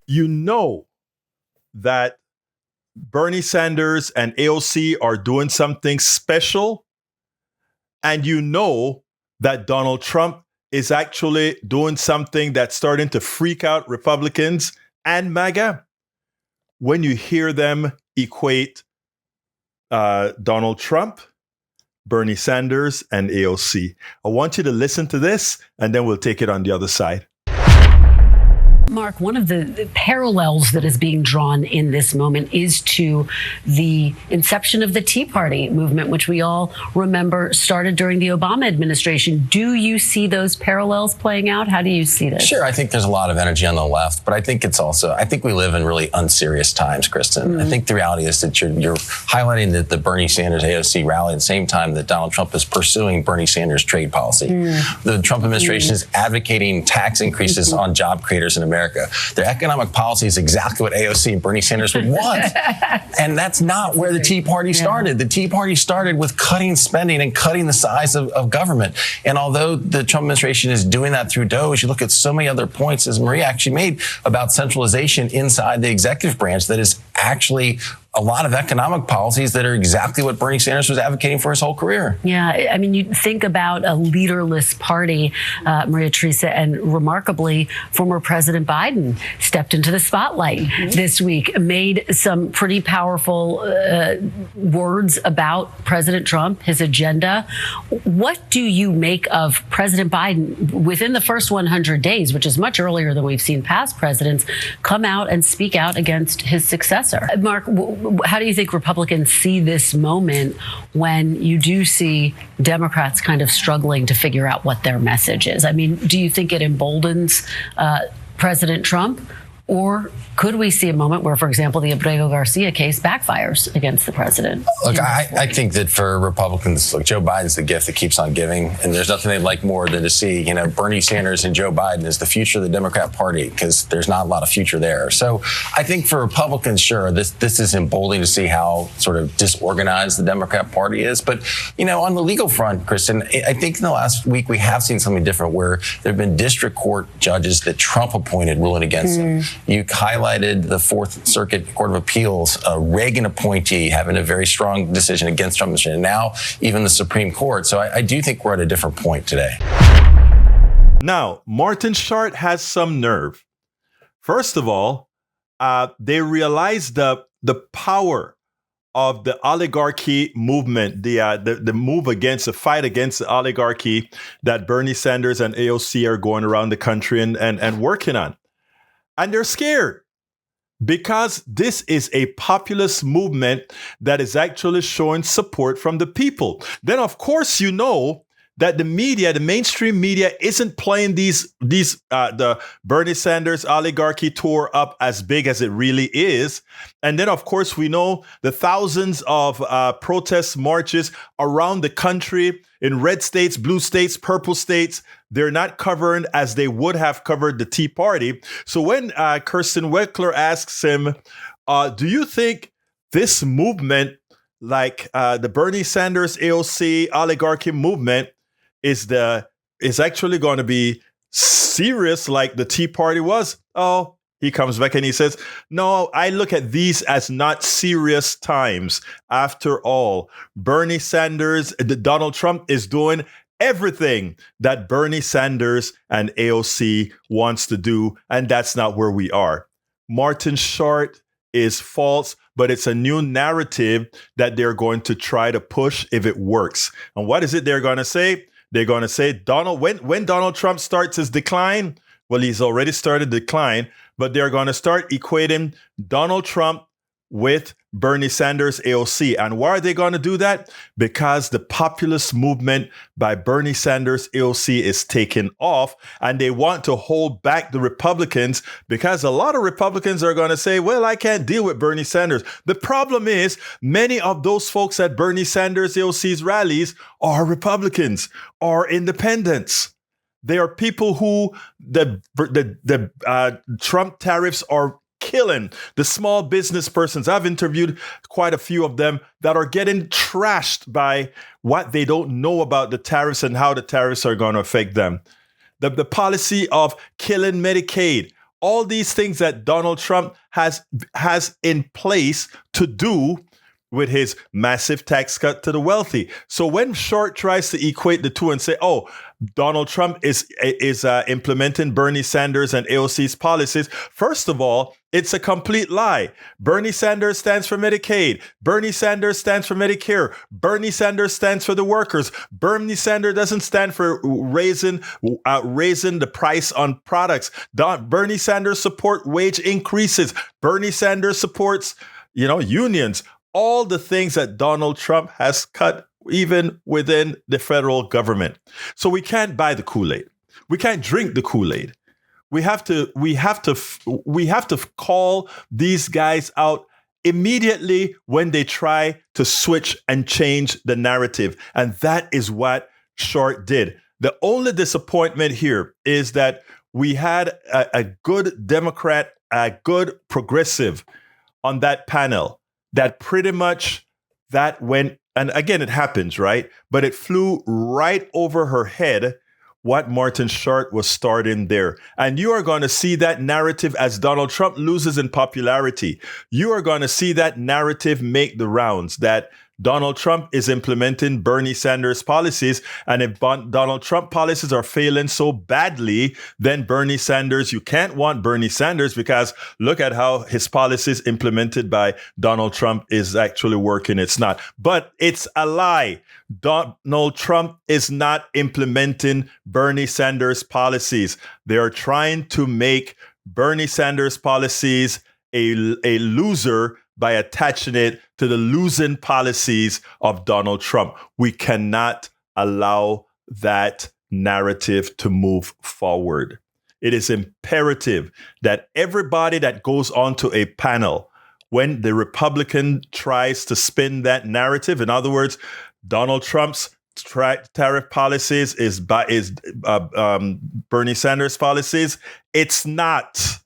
you know that Bernie Sanders and AOC are doing something special, and you know that Donald Trump is actually doing something that's starting to freak out Republicans and MAGA, when you hear them equate Donald Trump, Bernie Sanders, and AOC. I want you to listen to this, and then we'll take it on the other side. Marc, one of the parallels that is being drawn in this moment is to the inception of the Tea Party movement, which we all remember started during the Obama administration. Do you see those parallels playing out? How do you see this? Sure. I think there's a lot of energy on the left, but I think we live in really unserious times, Kristen. I think the reality is that you're highlighting that the Bernie Sanders AOC rally at the same time that Donald Trump is pursuing Bernie Sanders trade policy. The Trump administration is advocating tax increases on job creators in America. Their economic policy is exactly what AOC and Bernie Sanders would want. And that's not where the Tea Party started. The Tea Party started with cutting spending and cutting the size of government. And although the Trump administration is doing that through DOGE, you look at so many other points, as Maria actually made, about centralization inside the executive branch that is actually a lot of economic policies that are exactly what Bernie Sanders was advocating for his whole career. Yeah, I mean, you think about a leaderless party, Maria Teresa, and remarkably, former President Biden stepped into the spotlight this week, made some pretty powerful words about President Trump, his agenda. What do you make of President Biden within the first 100 days, which is much earlier than we've seen past presidents, come out and speak out against his successor? Marc, how do you think Republicans see this moment when you do see Democrats kind of struggling to figure out what their message is? I mean, do you think it emboldens President Trump? Or could we see a moment where, for example, the Egberto Garcia case backfires against the president? Look, I think that for Republicans, look, Joe Biden's the gift that keeps on giving. And there's nothing they'd like more than to see, Bernie Sanders and Joe Biden as the future of the Democrat Party, because there's not a lot of future there. So I think for Republicans, sure, this is emboldening to see how sort of disorganized the Democrat Party is. But, on the legal front, Kristen, I think in the last week we have seen something different where there have been district court judges that Trump appointed ruling against him. You highlighted the Fourth Circuit Court of Appeals, a Reagan appointee having a very strong decision against Trump, and now even the Supreme Court. So I do think we're at a different point today. Now, Martin Short has some nerve. First of all, they realized the power of the oligarchy movement, the move against, the fight against the oligarchy that Bernie Sanders and AOC are going around the country and working on. And they're scared because this is a populist movement that is actually showing support from the people. Then, of course, that the media, the mainstream media, isn't playing the Bernie Sanders oligarchy tour up as big as it really is. And then, of course, we know the thousands of protest marches around the country in red states, blue states, purple states. They're not covered as they would have covered the Tea Party. So when Kirsten Weckler asks him, do you think this movement, like the Bernie Sanders AOC oligarchy movement, is actually going to be serious like the Tea Party was? Oh, he comes back and he says, no, I look at these as not serious times. After all, Bernie Sanders, Donald Trump is doing everything that Bernie Sanders and AOC wants to do, and that's not where we are. Martin Short is false, but it's a new narrative that they're going to try to push if it works. And what is it they're going to say? They're going to say when Donald Trump starts his decline, well, he's already started decline, but they're going to start equating Donald Trump with Bernie Sanders AOC. And why are they going to do that? Because the populist movement by Bernie Sanders AOC is taking off, and they want to hold back the Republicans because a lot of Republicans are going to say, well, I can't deal with Bernie Sanders. The problem is many of those folks at Bernie Sanders AOC's rallies are Republicans, are independents. They are people who the Trump tariffs are killing. The small business persons, I've interviewed quite a few of them that are getting trashed by what they don't know about the tariffs and how the tariffs are going to affect them. The policy of killing Medicaid, all these things that Donald Trump has in place to do with his massive tax cut to the wealthy. So when Short tries to equate the two and say, oh, Donald Trump is implementing Bernie Sanders and AOC's policies, first of all, it's a complete lie. Bernie Sanders stands for Medicaid. Bernie Sanders stands for Medicare. Bernie Sanders stands for the workers. Bernie Sanders doesn't stand for raising the price on products. Bernie Sanders supports wage increases. Bernie Sanders supports, unions. All the things that Donald Trump has cut even within the federal government. So we can't buy the Kool-Aid. We can't drink the Kool-Aid. We have to call these guys out immediately when they try to switch and change the narrative. And that is what Short did. The only disappointment here is that we had a good Democrat, a good progressive on that panel that pretty much that went, and again, it happens, right? But it flew right over her head what Martin Short was starting there. And you are going to see that narrative as Donald Trump loses in popularity. You are going to see that narrative make the rounds that Donald Trump is implementing Bernie Sanders policies. And if Donald Trump policies are failing so badly, then Bernie Sanders, you can't want Bernie Sanders because look at how his policies implemented by Donald Trump is actually working. It's not. But it's a lie. Donald Trump is not implementing Bernie Sanders policies. They are trying to make Bernie Sanders policies a loser by attaching it to the losing policies of Donald Trump. We cannot allow that narrative to move forward. It is imperative that everybody that goes onto a panel, when the Republican tries to spin that narrative, in other words, Donald Trump's tariff policies is Bernie Sanders policies, it's not.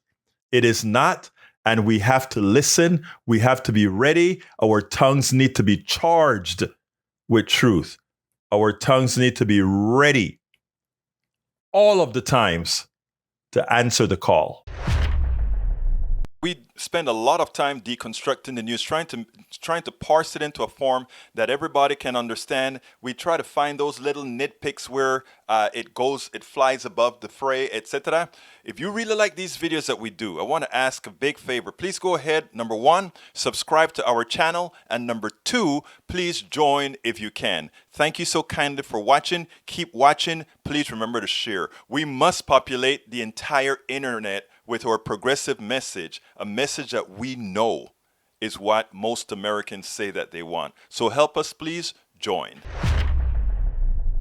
It is not. And we have to listen. We have to be ready. Our tongues need to be charged with truth. Our tongues need to be ready all of the times to answer the call. We spend a lot of time deconstructing the news, trying to parse it into a form that everybody can understand. We try to find those little nitpicks where it flies above the fray, etc. If you really like these videos that we do, I want to ask a big favor. Please go ahead. Number one, subscribe to our channel. And number two, please join if you can. Thank you so kindly for watching. Keep watching. Please remember to share. We must populate the entire internet with our progressive message, a message that we know is what most Americans say that they want. So help us, please join.